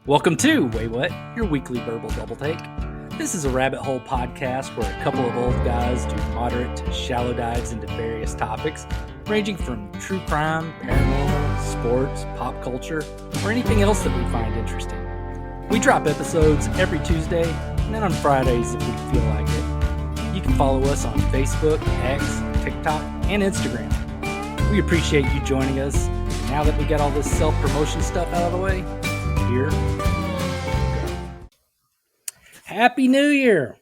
Welcome to Wait What, your weekly verbal double take. This is a rabbit hole podcast where a couple of old guys do moderate to shallow dives into various topics, ranging from true crime, paranormal, sports, pop culture, or anything else that we find interesting. We drop episodes every Tuesday, and then on Fridays if we feel like it. You can follow us on Facebook, X, TikTok, and Instagram. We appreciate you joining us. Now that we got all this self-promotion stuff out of the way, here we go. Happy New Year,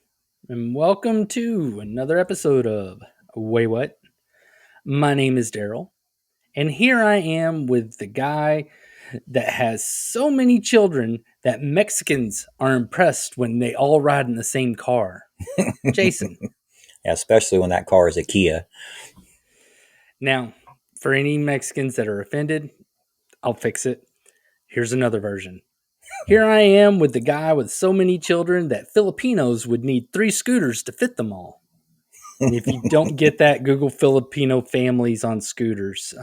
and welcome to another episode of Wait What? My name is Darrell, and here I am with the guy that has so many children that Mexicans are impressed when they all ride in the same car. Jason. Yeah, especially when that car is a Kia. Now, for any Mexicans that are offended, I'll fix it. Here's another version. Here I am with the guy with so many children that Filipinos would need 3 scooters to fit them all. And if you don't get that, Google Filipino families on scooters.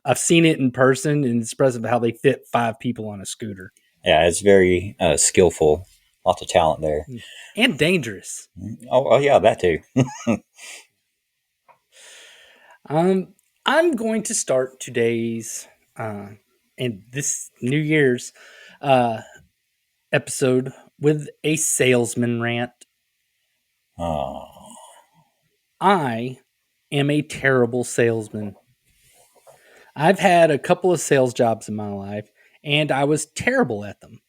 I've seen it in person, and it's impressive how they fit 5 people on a scooter. Yeah, it's very skillful. Lots of talent there. And dangerous. Oh yeah, that too. I'm going to start today's and this New Year's episode with a salesman rant. Oh. I am a terrible salesman. I've had a couple of sales jobs in my life, and I was terrible at them.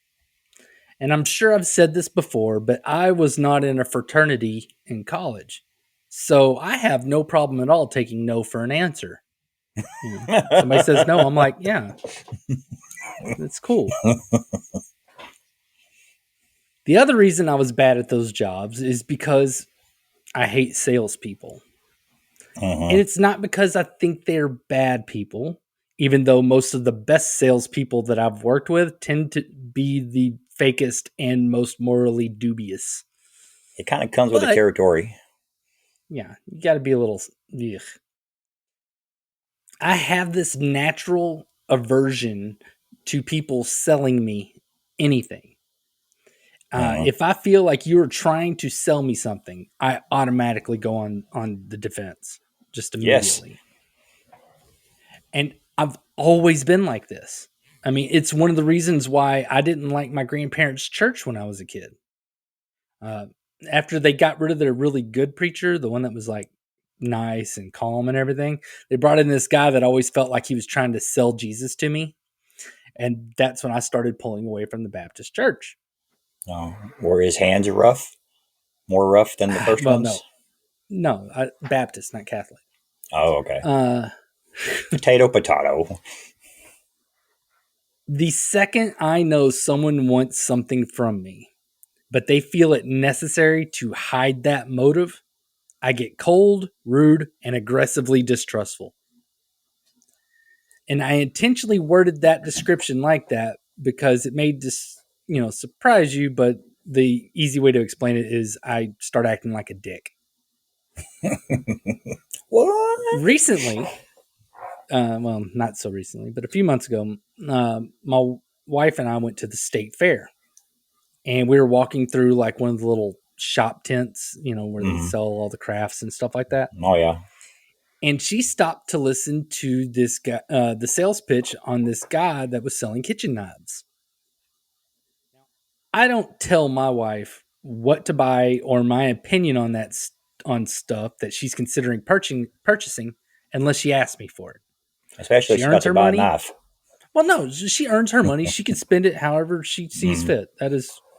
And I'm sure I've said this before, but I was not in a fraternity in college. So I have no problem at all taking no for an answer. Somebody says no, I'm like, yeah, that's cool. The other reason I was bad at those jobs is because I hate salespeople. And it's not because I think they're bad people, even though most of the best salespeople that I've worked with tend to be the fakest and most morally dubious. It kind of comes with the territory. Yeah, you got to be a little... Ugh. I have this natural aversion to people selling me anything. If I feel like you're trying to sell me something, I automatically go on the defense just immediately. Yes. And I've always been like this. I mean, it's one of the reasons why I didn't like my grandparents' church when I was a kid. After they got rid of their really good preacher, the one that was like nice and calm and everything, they brought in this guy that always felt like he was trying to sell Jesus to me. And that's when I started pulling away from the Baptist church. Oh, were his hands rough? More rough than the first ones? No, Baptist, not Catholic. Oh, okay. Potato. The second I know someone wants something from me, but they feel it necessary to hide that motive, I get cold, rude, and aggressively distrustful. And I intentionally worded that description like that because it may surprise you, but the easy way to explain it is I start acting like a dick. What? Recently, well, not so recently, but a few months ago, my wife and I went to the state fair. And we were walking through like one of the little shop tents, where they sell all the crafts and stuff like that. Oh, yeah. And she stopped to listen to this guy, the sales pitch on this guy that was selling kitchen knives. I don't tell my wife what to buy or my opinion on stuff that she's considering purchasing unless she asks me for it. Especially if she earns her money. A knife. Well, no, she earns her money. She can spend it however she sees fit.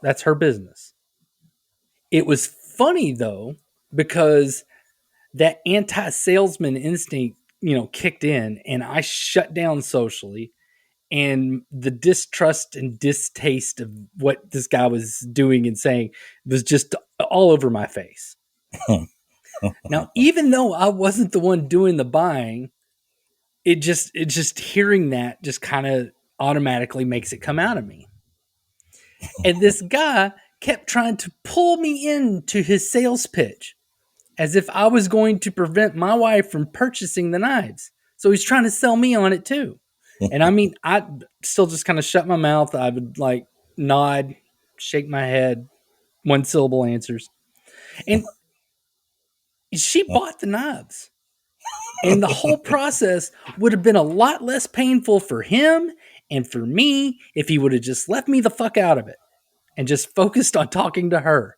That's her business. It was funny though, because that anti-salesman instinct, kicked in, and I shut down socially, and the distrust and distaste of what this guy was doing and saying was just all over my face. Now, even though I wasn't the one doing the buying, it just hearing that just kind of automatically makes it come out of me. And this guy kept trying to pull me into his sales pitch as if I was going to prevent my wife from purchasing the knives. So he's trying to sell me on it too. And I mean, I still just kind of shut my mouth. I would like nod, shake my head, one syllable answers. And she bought the knives. And the whole process would have been a lot less painful for him and for me if he would have just left me the fuck out of it and just focused on talking to her.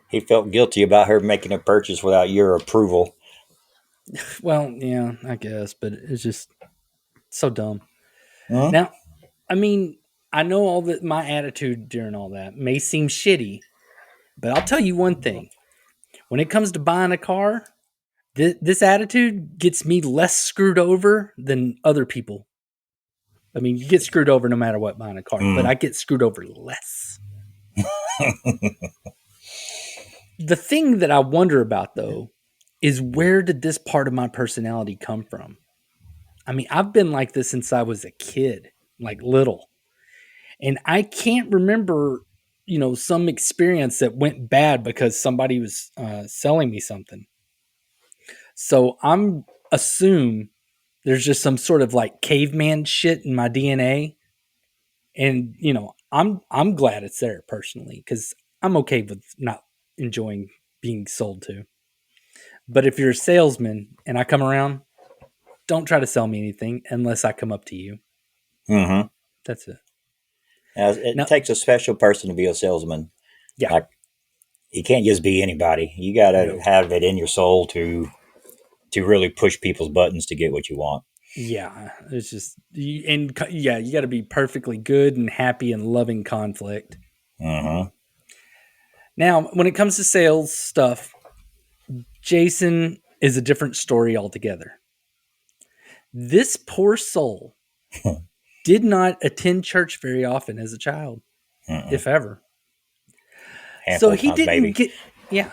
He felt guilty about her making a purchase without your approval. Well, yeah, I guess, but it's just so dumb. Hmm? Now, I mean, I know all that my attitude during all that may seem shitty, but I'll tell you one thing. When it comes to buying a car, this attitude gets me less screwed over than other people. I mean, you get screwed over no matter what buying a car, but I get screwed over less. The thing that I wonder about, though, is where did this part of my personality come from? I mean, I've been like this since I was a kid, like little. And I can't remember, some experience that went bad because somebody was selling me something. So I'm assume there's just some sort of like caveman shit in my DNA. And, I'm glad it's there personally because I'm okay with not enjoying being sold to. But if you're a salesman and I come around, don't try to sell me anything unless I come up to you. Mm-hmm. That's it. It Now, takes a special person to be a salesman. yeah, Like, you can't just be anybody. You got to no, have it in your soul to really push people's buttons to get what you want. yeah, it's just, you got to be perfectly good and happy and loving conflict. Mm-hmm. Now, when it comes to sales stuff, Jason is a different story altogether. This poor soul did not attend church very often as a child, if ever. Handful So of he times, didn't maybe. get, yeah.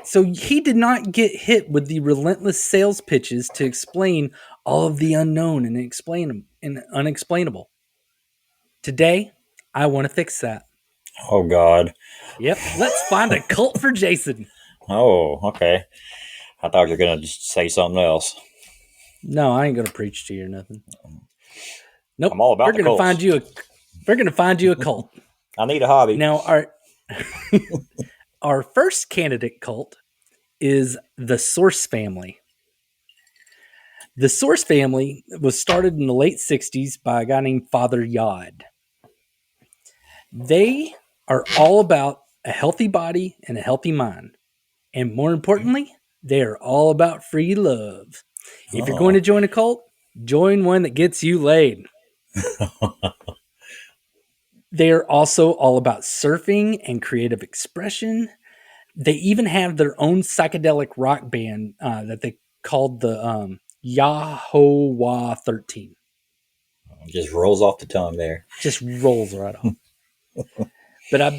So he did not get hit with the relentless sales pitches to explain all of the unknown and unexplainable. Today, I want to fix that. Oh, God. Yep, let's find a cult for Jason. Oh, okay. I thought you were going to just say something else. No, I ain't gonna preach to you or nothing. Nope, I'm all about the cults. we're gonna find you a cult. I need a hobby. Now our first candidate cult is the Source family. The Source family was started in the late 60s by a guy named Father Yod. They are all about a healthy body and a healthy mind. And more importantly, they are all about free love. If you're going Oh, to join a cult, join one that gets you laid. They are also all about surfing and creative expression. They even have their own psychedelic rock band that they called the Yahweh 13. just rolls off the tongue there. Just rolls right off. But I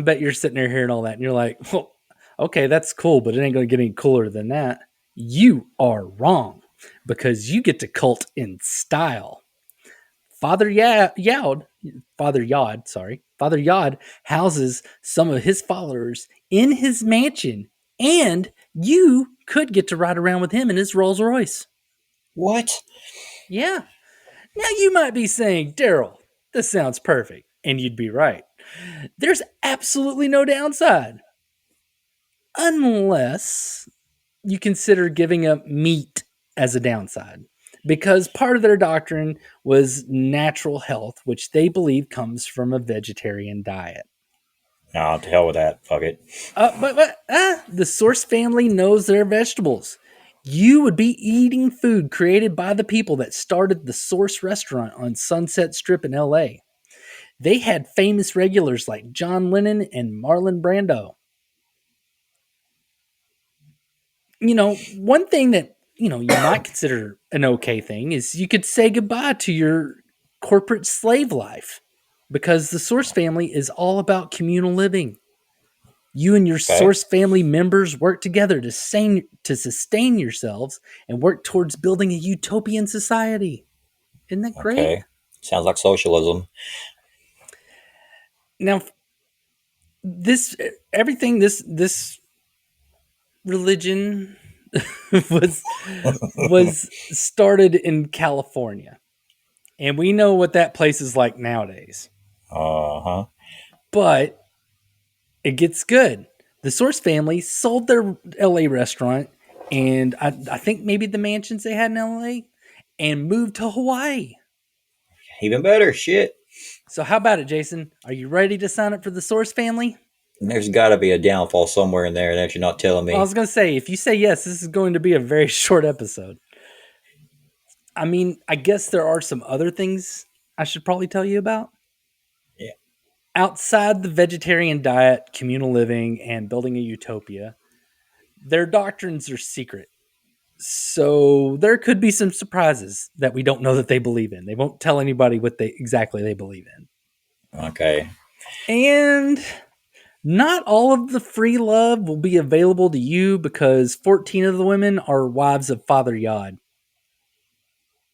bet you're sitting there hearing all that and you're like, well, okay, that's cool, but it ain't going to get any cooler than that. You are wrong because you get to cult in style. Father Yod houses some of his followers in his mansion, and you could get to ride around with him in his Rolls Royce. What? Yeah. Now you might be saying, Darrell, this sounds perfect. And you'd be right. There's absolutely no downside. Unless you consider giving up meat as a downside. Because part of their doctrine was natural health, which they believe comes from a vegetarian diet. No, to hell with that. Fuck it. The Source family knows their vegetables. You would be eating food created by the people that started the Source restaurant on Sunset Strip in LA. They had famous regulars like John Lennon and Marlon Brando. One thing that, you might consider an okay thing is you could say goodbye to your corporate slave life because the Source family is all about communal living. You and your Okay. Source family members work together to sustain yourselves and work towards building a utopian society. Isn't that great? Okay. Sounds like socialism. Now, this religion was was started in California. And we know what that place is like nowadays. Uh-huh. But it gets good. The Source family sold their LA restaurant and I think maybe the mansions they had in LA and moved to Hawaii. Even better. Shit. So how about it, Jason? Are you ready to sign up for the Source family? There's got to be a downfall somewhere in there that you're not telling Well, I me. was going to say, if you say yes, this is going to be a very short episode. I mean, I guess there are some other things I should probably tell you about. Yeah. Outside the vegetarian diet, communal living, and building a utopia, their doctrines are secret. So there could be some surprises that we don't know that they believe in. They won't tell anybody what they exactly they believe in. Okay. And not all of the free love will be available to you because 14 of the women are wives of Father Yod.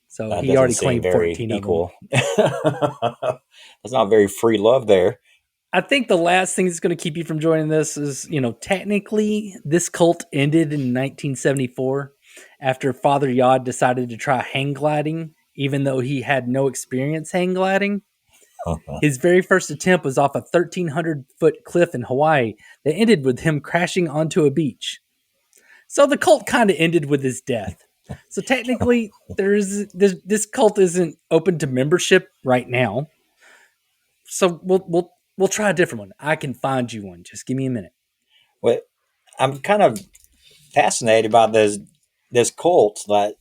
So That he doesn't already seem claimed very 14 of them. equal. That's not very free love there. I think the last thing that's going to keep you from joining this is, technically this cult ended in 1974 after Father Yod decided to try hang gliding, even though he had no experience hang gliding. His very first attempt was off a 1,300-foot cliff in Hawaii that ended with him crashing onto a beach. So the cult kind of ended with his death. So technically, this cult isn't open to membership right now. So we'll try a different one. I can find you one. Just give me a minute. Well, I'm kind of fascinated by this cult. Like,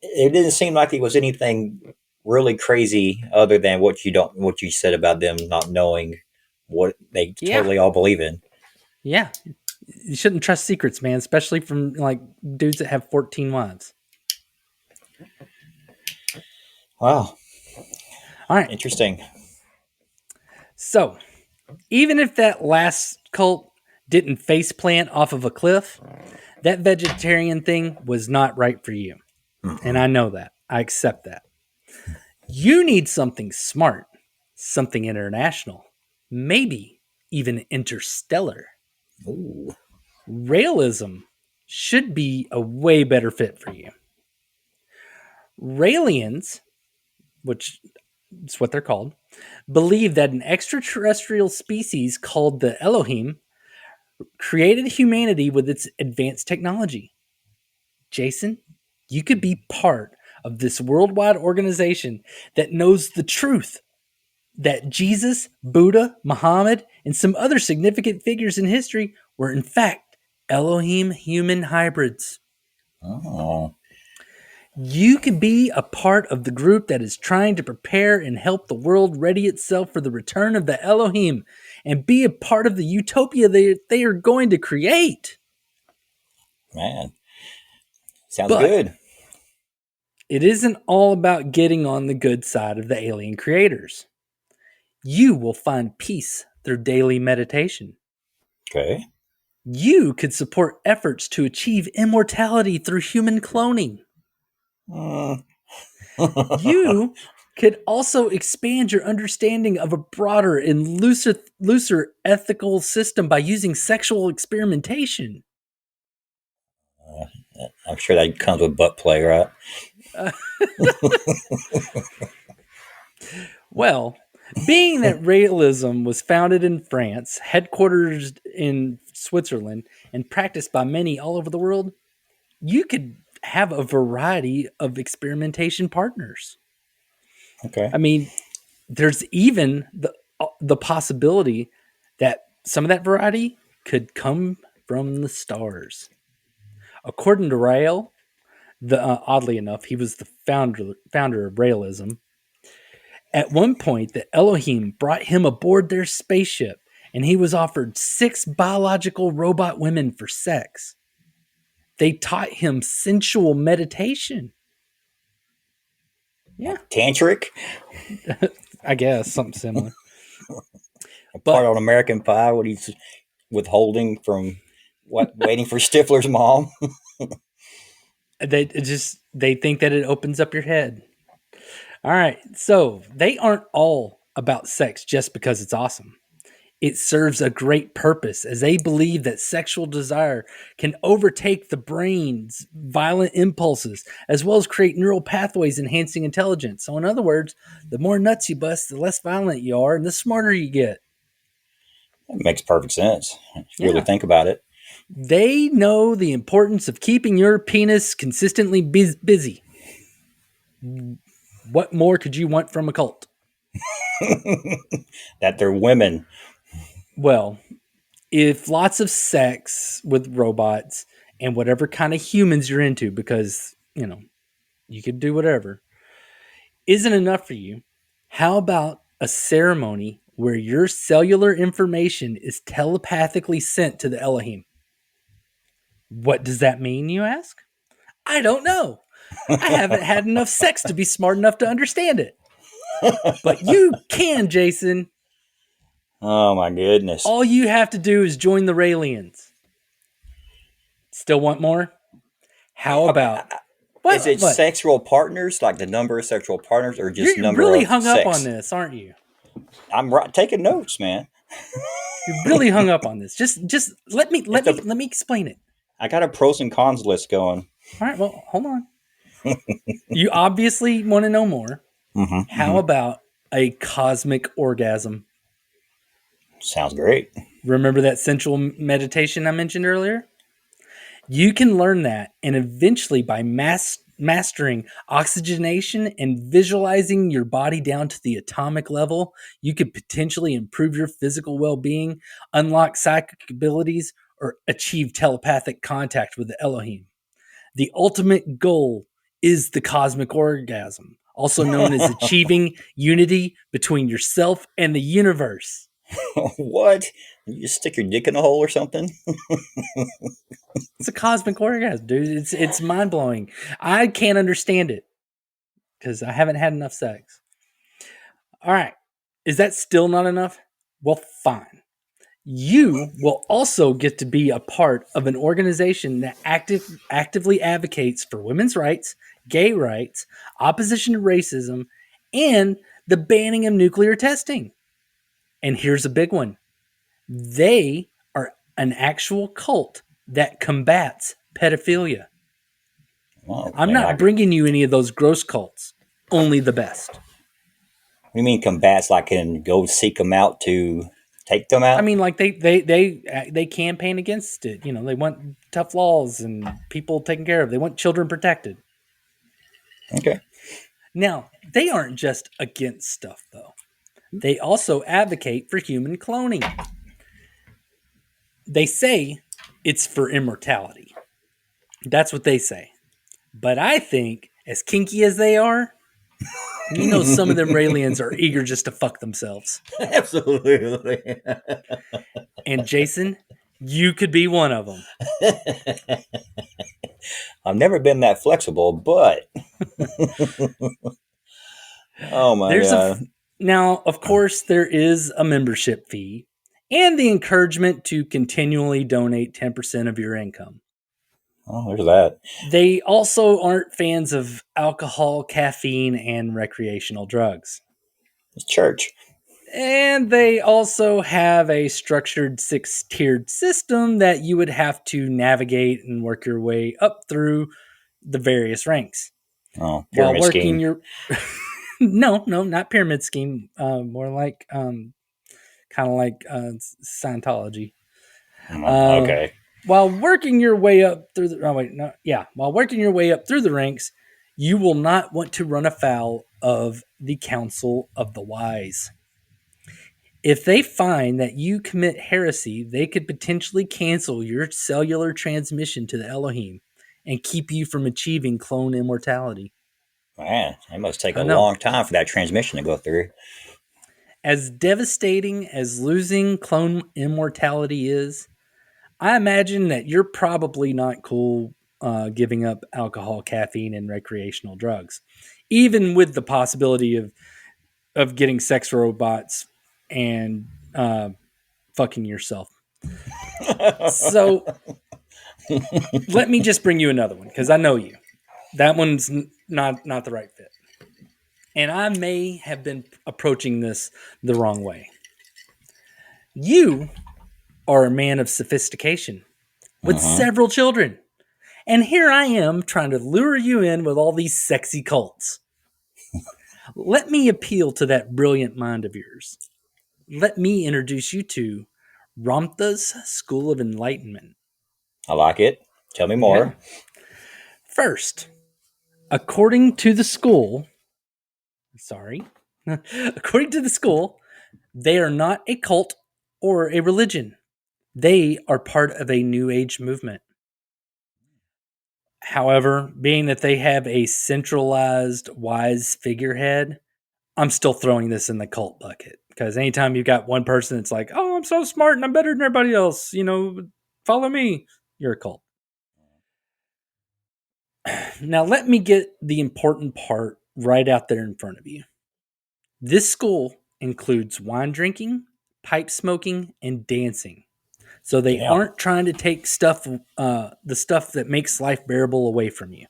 it didn't seem like it was anything really crazy other than what you said about them not knowing what they Yeah, totally all believe in. yeah. You shouldn't trust secrets, man, especially from like dudes that have 14 wives. Wow, All right. interesting. So even if that last cult didn't face plant off of a cliff, that vegetarian thing was not right for you. And Mm-mm. I know that. I accept that. You need something smart, something international, maybe even interstellar. Ooh, Raelism should be a way better fit for you. Raelians, which is what they're called, believe that an extraterrestrial species called the Elohim created humanity with its advanced technology. Jason, you could be part of this worldwide organization that knows the truth that Jesus, Buddha, Muhammad, and some other significant figures in history were in fact Elohim human hybrids. oh You could be a part of the group that is trying to prepare and help the world ready itself for the return of the Elohim and be a part of the utopia they are going to create. man, sounds But good. it isn't all about getting on the good side of the alien creators. You will find peace through daily meditation. Okay. You could support efforts to achieve immortality through human cloning. Mm. You could also expand your understanding of a broader and looser ethical system by using sexual experimentation. I'm sure that comes with butt play, right? Uh, well, being that realism was founded in France, headquartered in Switzerland, and practiced by many all over the world, you could have a variety of experimentation partners. Okay. I mean, there's even the possibility that some of that variety could come from the stars. According to Rael, oddly enough, he was the founder of Raelism. At one point, the Elohim brought him aboard their spaceship, and he was offered 6 biological robot women for sex. They taught him sensual meditation. Yeah, Like tantric, I guess something similar. a part But on American Pie, what he's withholding from what waiting for Stifler's mom. they think that it opens up your head. All right, so they aren't all about sex just because it's awesome. It serves a great purpose as they believe that sexual desire can overtake the brain's violent impulses as well as create neural pathways enhancing intelligence. So, in other words, the more nuts you bust, the less violent you are and the smarter you get. That makes perfect sense if you really Yeah. think about it. They know the importance of keeping your penis consistently busy. What more could you want from a cult? That they're women. Well, if lots of sex with robots and whatever kind of humans you're into, because, you could do whatever, isn't enough for you, how about a ceremony where your cellular information is telepathically sent to the Elohim? What does that mean, you ask? I don't know. I haven't had enough sex to be smart enough to understand it. But you can, Jason. Oh my goodness. All you have to do is join the Raelians. Still want more? How Okay. about Is it what? sexual partners, like the number of sexual partners, or just You're number really of hung up on sex? this, aren't you? I'm taking notes, man. You're really hung up on this. Just let me explain it. I got a pros and cons list going. All right, well, hold on. You obviously want to know more. How about a cosmic orgasm? Sounds great. Remember that sensual meditation I mentioned earlier? You can learn that, and eventually, by mastering oxygenation and visualizing your body down to the atomic level, you could potentially improve your physical well-being, unlock psychic abilities, or achieve telepathic contact with the Elohim. The ultimate goal is the cosmic orgasm, also known as achieving unity between yourself and the universe. What? You just stick your dick in a hole or something? It's a cosmic orgasm, dude. It's mind blowing. I can't understand it because I haven't had enough sex. All right. Is that still not enough? Well, fine. You will also get to be a part of an organization that actively advocates for women's rights, gay rights, opposition to racism, and the banning of nuclear testing. And here's a big one. They are an actual cult that combats pedophilia. Oh, I'm man, not bringing you any of those gross cults, only the best. you mean combats like can go seek them out to take them I out? mean, like they campaign against it. They want tough laws and people taken care of. They want children protected. Okay. Now, they aren't just against stuff, though. They also advocate for human cloning. They say it's for immortality. That's what they say. But I think, as kinky as they are, some of them Raelians are eager just to fuck themselves. Absolutely. And Jason, you could be one of them. I've never been that flexible, but oh my god. Now, of course, there is a membership fee and the encouragement to continually donate 10% of your income. Oh, there's that. They also aren't fans of alcohol, caffeine, and recreational drugs. It's church. And they also have a structured 6-tiered system that you would have to navigate and work your way up through the various ranks. Oh, While pyramid working scheme. your no, not pyramid scheme, more like kind of like Scientology. Okay. While working your way up through while working your way up through the ranks, you will not want to run afoul of the Council of the Wise. If they find that you commit heresy, they could potentially cancel your cellular transmission to the Elohim and keep you from achieving clone immortality. Man, it must take I a know. long time for that transmission to go through. As devastating as losing clone immortality is, I imagine that you're probably not cool giving up alcohol, caffeine, and recreational drugs, even with the possibility of getting sex robots and fucking yourself. So let me just bring you another one because I know you. That one's not the right fit, and I may have been approaching this the wrong way. You are a man of sophistication with Mm-hmm. several children. And here I am trying to lure you in with all these sexy cults. Let me appeal to that brilliant mind of yours. Let me introduce you to Ramtha's School of Enlightenment. I like it. Tell me Yeah. more. First, according to the school, sorry, according to the school, they are not a cult or a religion. They are part of a new age movement. However, being that they have a centralized wise figurehead, I'm still throwing this in the cult bucket because anytime you've got one person that's like, "Oh, I'm so smart and I'm better than everybody else," follow me, you're a cult. Now, let me get the important part right out there in front of you. This school includes wine drinking, pipe smoking, and dancing. So they Damn. aren't trying to take the stuff that makes life bearable away from you.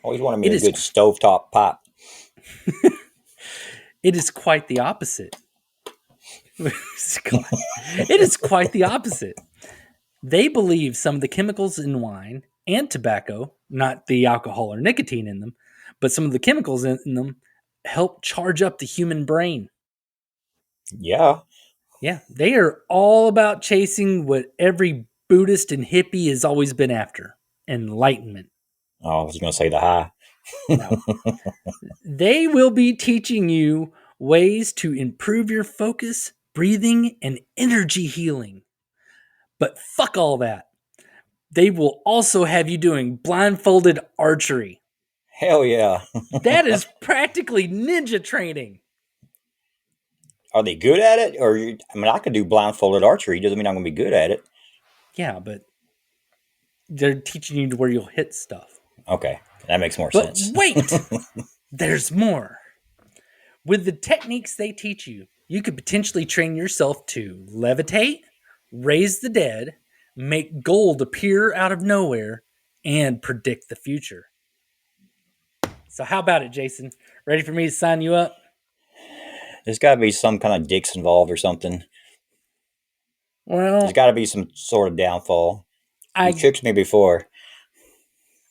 Always wanted me It a is, good stovetop pipe. it is quite the opposite. It is quite the opposite. They believe some of the chemicals in wine and tobacco, not the alcohol or nicotine in them, but some of the chemicals in them help charge up the human brain. Yeah. Yeah, they are all about chasing what every Buddhist and hippie has always been after enlightenment. Oh, I was going to say the high. No, they will be teaching you ways to improve your focus, breathing, and energy healing. But fuck all that. They will also have you doing blindfolded archery. Hell yeah. That is practically ninja training. Are they good at it? I mean, I could do blindfolded archery. Doesn't mean I'm going to be good at it. Yeah, but they're teaching you to where you'll hit stuff. Okay. That makes more But sense. wait, there's more. With the techniques they teach you, you could potentially train yourself to levitate, raise the dead, make gold appear out of nowhere, and predict the future. So, how about it, Jason? Ready for me to sign you up? There's got to be some kind of dicks involved or something. There's Well, got to be some sort of downfall. You I tricked me before.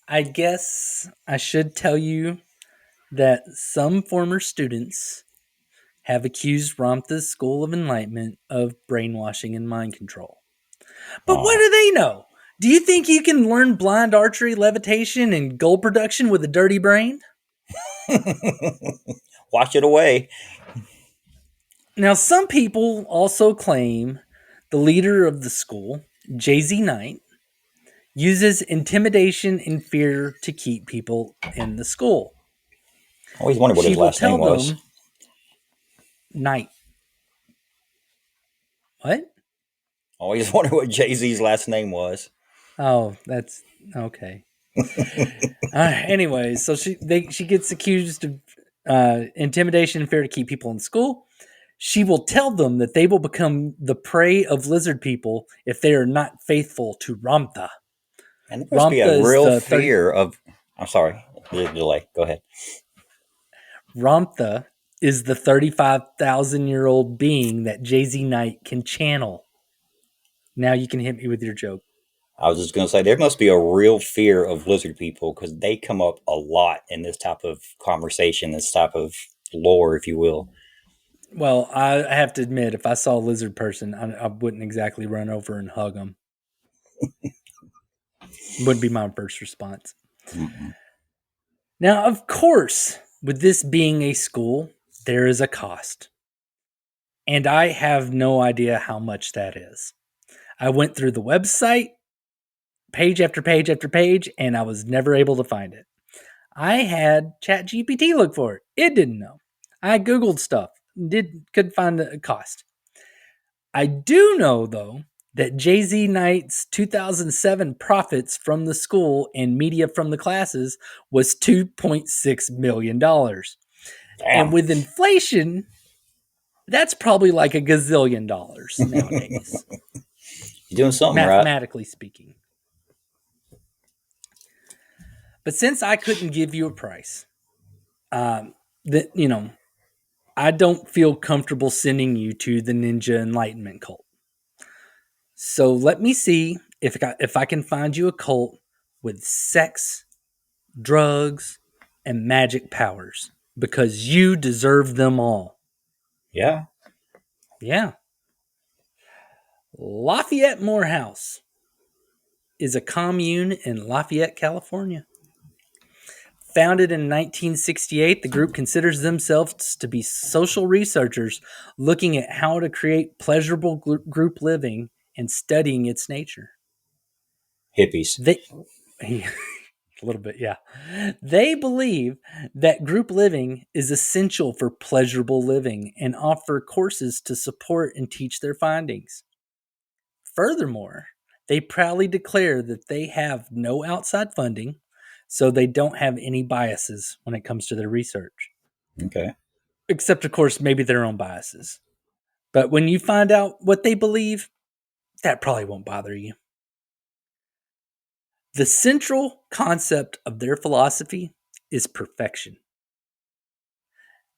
I guess I should tell you that some former students have accused Ramtha's School of Enlightenment of brainwashing and mind control. But what Oh. do they know? Do you think you can learn blind archery, levitation, and gold production with a dirty brain? Wash it away. Now, some people also claim the leader of the school, Jay-Z Knight, uses intimidation and fear to keep people in the school. I always wondered what She his will last name tell was. them, Knight. What? Always wondered what Jay-Z's last name was. Oh, that's okay. Anyways, so she gets accused of intimidation and fear to keep people in school. She will tell them that they will become the prey of lizard people if they are not faithful to Ramtha. And there must be a Ramtha is real the 30, fear of. I'm sorry, the delay. Go ahead. Ramtha is the 35,000-year-old being that Jay-Z Knight can channel. Now you can hit me with your joke. I was just going to say there must be a real fear of lizard people because they come up a lot in this type of conversation, this type of lore, if you will. Well, I have to admit, if I saw a lizard person, I wouldn't exactly run over and hug them. Wouldn't be my first response. Mm-mm. Now, of course, with this being a school, there is a cost. And I have no idea how much that is. I went through the website, page after page after page, and I was never able to find it. I had ChatGPT look for it. It didn't know. I Googled stuff, couldn't find the cost. I do know, though, that Jay-Z Knight's 2007 profits from the school and media from the classes was $2.6 million. And Damn. with inflation, that's probably like a gazillion dollars nowadays, You're doing something right. mathematically speaking. But since I couldn't give you a price, that I don't feel comfortable sending you to the Ninja Enlightenment cult. So let me see if I can find you a cult with sex, drugs, and magic powers because you deserve them all. Yeah. Yeah. Lafayette Morehouse is a commune in Lafayette, California. Founded in 1968, the group considers themselves to be social researchers looking at how to create pleasurable group living and studying its nature. Hippies. They a little bit, yeah. They believe that group living is essential for pleasurable living and offer courses to support and teach their findings. Furthermore, they proudly declare that they have no outside funding, so they don't have any biases when it comes to their research. Okay. Except, of course, maybe their own biases. But when you find out what they believe, that probably won't bother you. The central concept of their philosophy is perfection.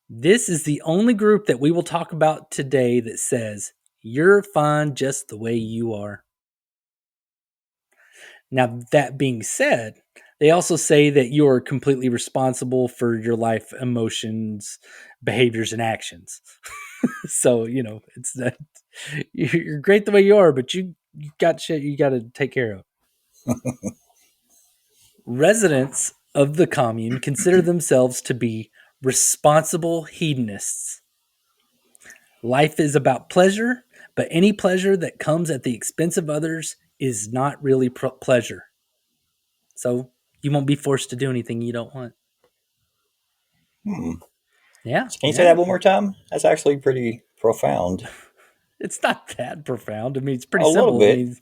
This is the only group that we will talk about today that says, you're fine just the way you are. Now, that being said, they also say that you are completely responsible for your life, emotions, behaviors, and actions. So, it's that you're great the way you are, but you got shit you got to take care of. Residents of the commune consider themselves to be responsible hedonists. Life is about pleasure, but any pleasure that comes at the expense of others is not really pleasure. So you won't be forced to do anything you don't want. Hmm. Yeah, So can you say yeah. that one more time? That's actually pretty profound. It's not that profound. I mean, it's pretty A little simple. I bit. mean,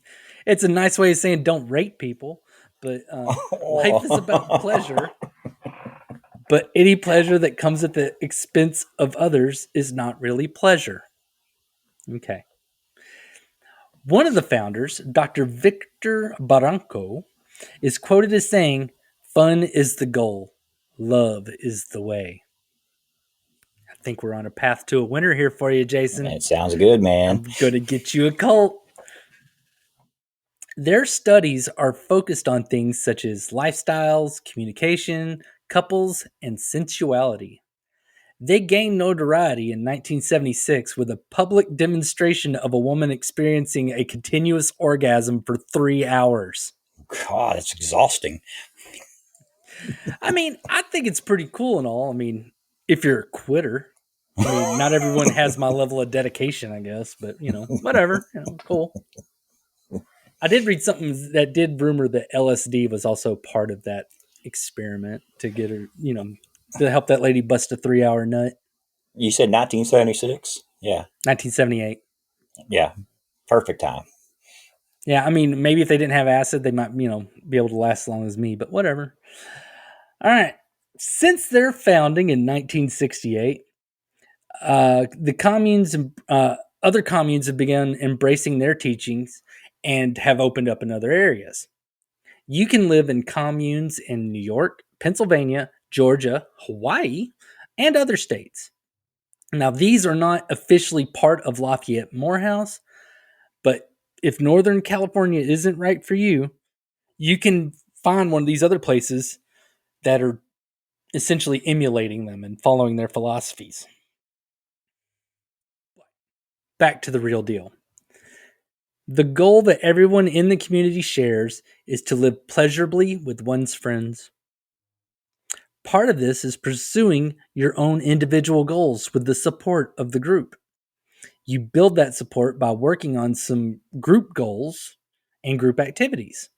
it's a nice way of saying don't rape people, but life is about pleasure. But any pleasure that comes at the expense of others is not really pleasure. Okay. One of the founders, Dr. Victor Barranco, is quoted as saying, "Fun is the goal, love is the way." I think we're on a path to a winner here for you, Jason. It sounds good, man. I'm going to get you a cult. Their studies are focused on things such as lifestyles, communication, couples, and sensuality. They gained notoriety in 1976 with a public demonstration of a woman experiencing a continuous orgasm for 3 hours. God, it's exhausting. I mean, I think it's pretty cool and all. I mean, if you're a quitter. I mean, not everyone has my level of dedication, I guess, but whatever. Cool. I did read something that did rumor that LSD was also part of that experiment to get her, to help that lady bust a 3 hour nut. You said 1976? Yeah. 1978. Yeah. Perfect time. Yeah, I mean, maybe if they didn't have acid, they might, be able to last as long as me, but whatever. All right. Since their founding in 1968, the communes and other communes have begun embracing their teachings and have opened up in other areas. You can live in communes in New York, Pennsylvania, Georgia, Hawaii, and other states. Now, these are not officially part of Lafayette Morehouse, but if Northern California isn't right for you, you can find one of these other places that are essentially emulating them and following their philosophies. Back to the real deal. The goal that everyone in the community shares is to live pleasurably with one's friends. Part of this is pursuing your own individual goals with the support of the group. You build that support by working on some group goals and group activities.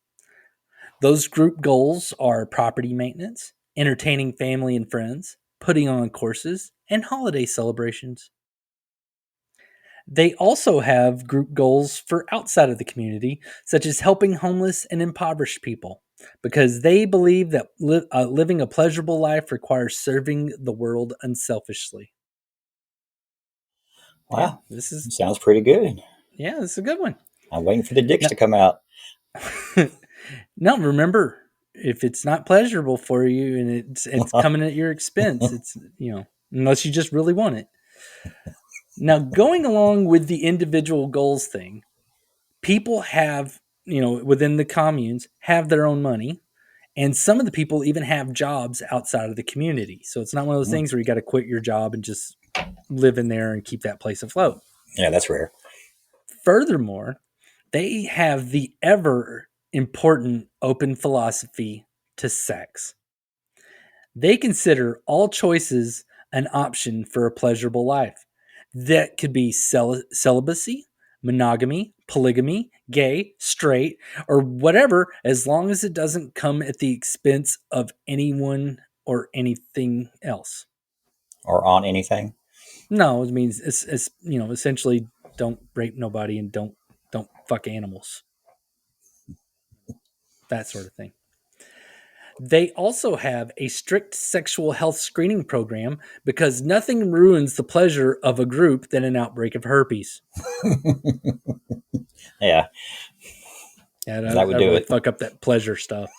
Those group goals are property maintenance, entertaining family and friends, putting on courses, and holiday celebrations. They also have group goals for outside of the community, such as helping homeless and impoverished people, because they believe that living a pleasurable life requires serving the world unselfishly. Yeah, Wow. this is Sounds pretty good. this is a good one. I'm waiting for the dicks Now, to come out. now remember, if it's not pleasurable for you and it's coming at your expense, it's unless you just really want it. Now, going along with the individual goals thing, people have, within the communes, have their own money. And some of the people even have jobs outside of the community. So it's not one of those Mm. things where you got to quit your job and just live in there and keep that place afloat. Yeah, that's rare. Furthermore, they have the ever important open philosophy to sex. They consider all choices an option for a pleasurable life. That could be celibacy, monogamy, polygamy, gay, straight, or whatever, as long as it doesn't come at the expense of anyone or anything else. Or on anything. No, it means it's essentially don't rape nobody and don't fuck animals. That sort of thing. They also have a strict sexual health screening program because nothing ruins the pleasure of a group than an outbreak of herpes. Yeah, Yeah, that would that do really it. fuck up that pleasure stuff.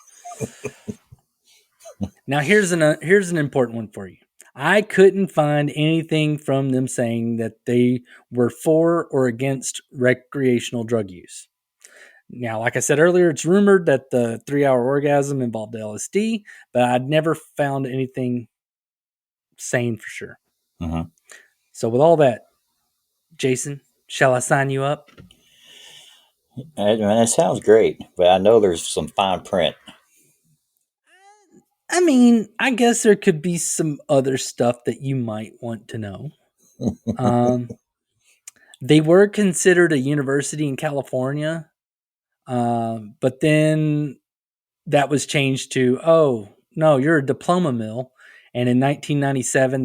Now here's an important one for you. I couldn't find anything from them saying that they were for or against recreational drug use. Now, like I said earlier, it's rumored that the 3-hour orgasm involved LSD, but I'd never found anything saying for sure. Mm-hmm. So with all that, Jason, shall I sign you up? It sounds great, but I know there's some fine print. I mean, I guess there could be some other stuff that you might want to know. Um, they were considered a university in California, but then that was changed to, oh, no, you're a diploma mill. And in 1997,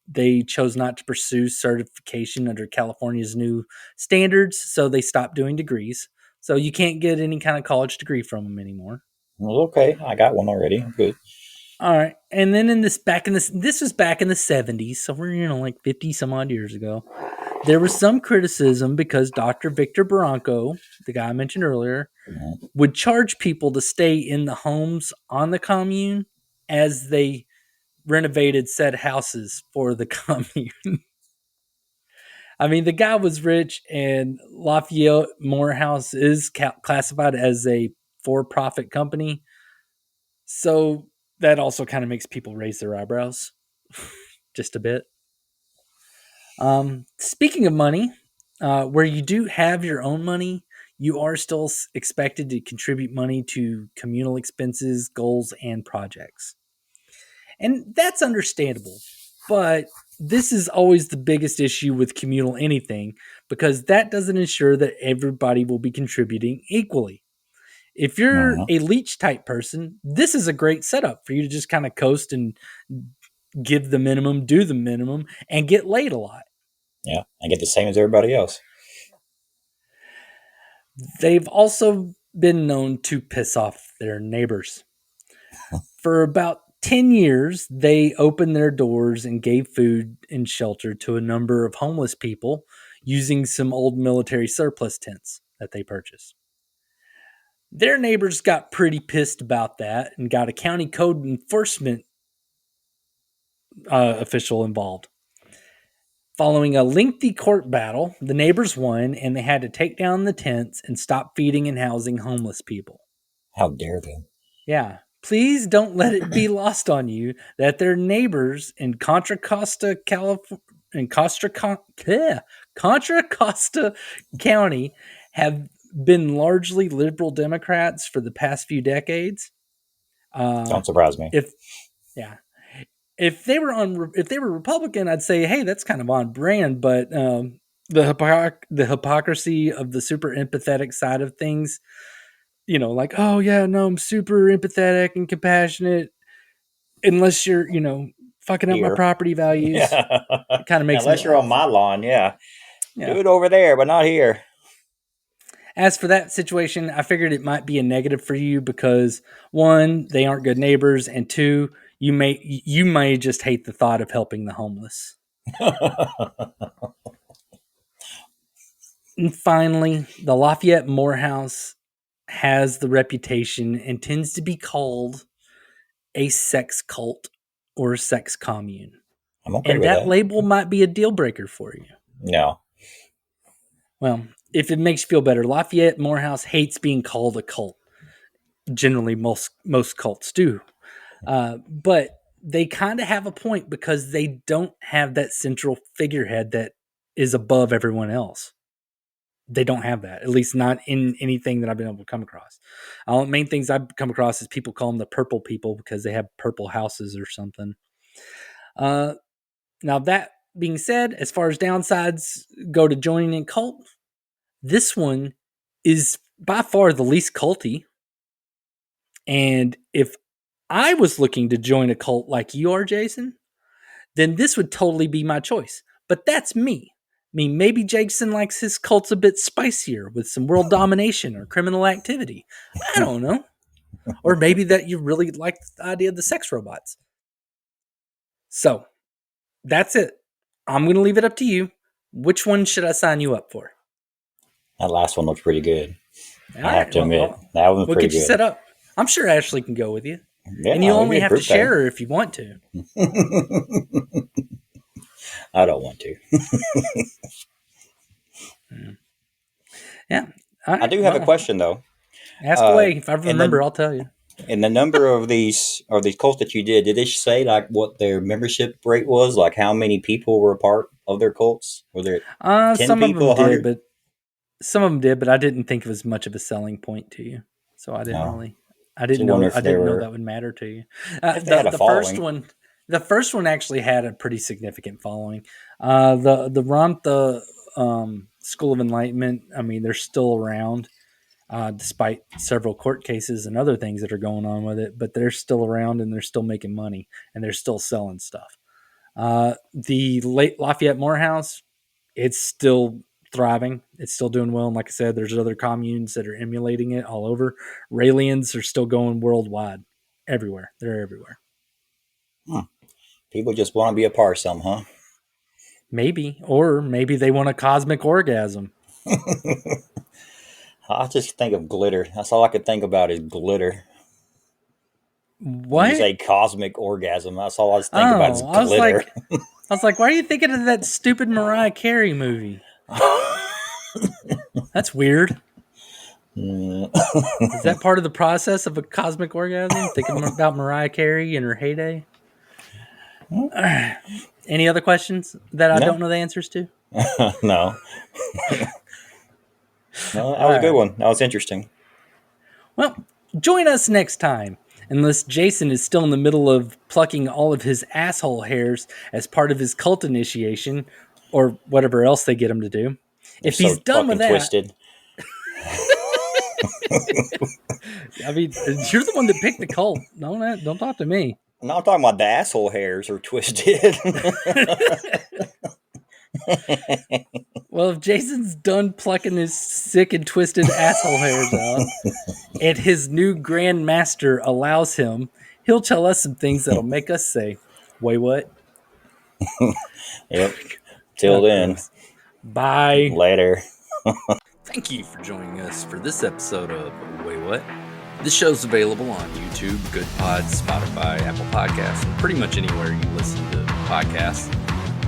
they chose not to pursue certification under California's new standards, so they stopped doing degrees. So you can't get any kind of college degree from them anymore. Well, okay, I got one already. I'm good. All right, and then this was back in the 70s, so we're like 50 some odd years ago. There was some criticism because Dr. Victor Barranco, the guy I mentioned earlier, Mm-hmm. would charge people to stay in the homes on the commune as they renovated said houses for the commune. I mean, the guy was rich, and Lafayette Morehouse is classified as a for-profit company, so that also kind of makes people raise their eyebrows just a bit. Speaking of money, where you do have your own money, you are still expected to contribute money to communal expenses, goals, and projects. And that's understandable. But this is always the biggest issue with communal anything because that doesn't ensure that everybody will be contributing equally. If you're Mm-hmm. a leech type person, this is a great setup for you to just kind of coast and give the minimum, do the minimum, and get laid a lot. Yeah, I get the same as everybody else. They've also been known to piss off their neighbors. For about 10 years, they opened their doors and gave food and shelter to a number of homeless people using some old military surplus tents that they purchased. Their neighbors got pretty pissed about that and got a county code enforcement official involved. Following a lengthy court battle, the neighbors won and they had to take down the tents and stop feeding and housing homeless people. How dare they? Yeah. Please don't let it be lost on you that their neighbors in Contra Costa, California, in Contra Costa County have been largely liberal Democrats for the past few decades. Don't surprise me. If yeah, if they were Republican, I'd say, hey, that's kind of on brand. But the hypocrisy of the super empathetic side of things, like, oh yeah, no, I'm super empathetic and compassionate, unless you're, fucking up my Here. property values. Yeah. It kind of makes me Unless you're on laugh. my lawn, yeah. Do Yeah. it over there, but not here. As for that situation, I figured it might be a negative for you because one, they aren't good neighbors, and two, you may just hate the thought of helping the homeless. And finally, the Lafayette Morehouse has the reputation and tends to be called a sex cult or a sex commune. I'm okay And with that that. label might be a deal breaker for you. No. Well, if it makes you feel better, Lafayette Morehouse hates being called a cult. Generally, most cults do. But they kind of have a point because they don't have that central figurehead that is above everyone else. They don't have that, at least not in anything that I've been able to come across. Main things I've come across is people call them the purple people because they have purple houses or something. Now, that being said, as far as downsides go to joining a cult, this one is by far the least culty. And if I was looking to join a cult like you are, Jason, then this would totally be my choice. But that's me. I mean, maybe Jason likes his cults a bit spicier with some world domination or criminal activity. I don't know. Or maybe that you really like the idea of the sex robots. So, that's it. I'm going to leave it up to you. Which one should I sign you up for? That last one looks pretty good. All I have right, to admit. That one was we'll pretty get you good. set up. I'm sure Ashley can go with you. Yeah, And you only have to group share her if you want to. I don't want to. Yeah. I do have a question, though. Ask away. If I remember, I'll tell you. And the number of these cults that you did they say like what their membership rate was? Like how many people were a part of their cults? Were there 10 some people, of them 100? did, but I didn't think it was much of a selling point to you. So I didn't really. I didn't know that would matter to you. If they had a following. The first one actually had a pretty significant following. The Ramtha School of Enlightenment. I mean, they're still around. Despite several court cases and other things that are going on with it, but they're still around and they're still making money and they're still selling stuff. The late Lafayette Morehouse, it's still thriving. It's still doing well. And like I said, there's other communes that are emulating it all over. Raelians are still going worldwide, everywhere. They're everywhere. People just want to be a part of some, huh? Maybe, or maybe they want a cosmic orgasm. I just think of glitter. That's all I could think about is glitter. What? You say cosmic orgasm. That's all I was thinking about is glitter. I was like, why are you thinking of that stupid Mariah Carey movie? That's weird. Is that part of the process of a cosmic orgasm? Thinking about Mariah Carey in her heyday? Any other questions that I don't know the answers to? No. No, that was a good one. That was interesting. Well, join us next time. Unless Jason is still in the middle of plucking all of his asshole hairs as part of his cult initiation, or whatever else they get him to do. If he's done with that, twisted. I mean, you're the one that picked the cult. Don't talk to me. No, I'm talking about the asshole hairs are twisted. Well, if Jason's done plucking his sick and twisted asshole hairs out, and his new Grand Master allows him, he'll tell us some things that'll make us say, wait, what? Yep. Till then. Bye. Later. Thank you for joining us for this episode of Wait What? This show's available on YouTube, Good Pods, Spotify, Apple Podcasts, and pretty much anywhere you listen to podcasts.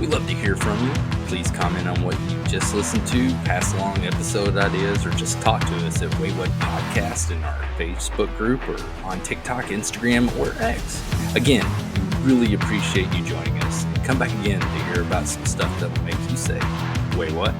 We love to hear from you. Please comment on what you just listened to, pass along episode ideas, or just talk to us at Wait What Podcast in our Facebook group or on TikTok, Instagram, or X. Again, we really appreciate you joining us. Come back again to hear about some stuff that will make you say, wait, what?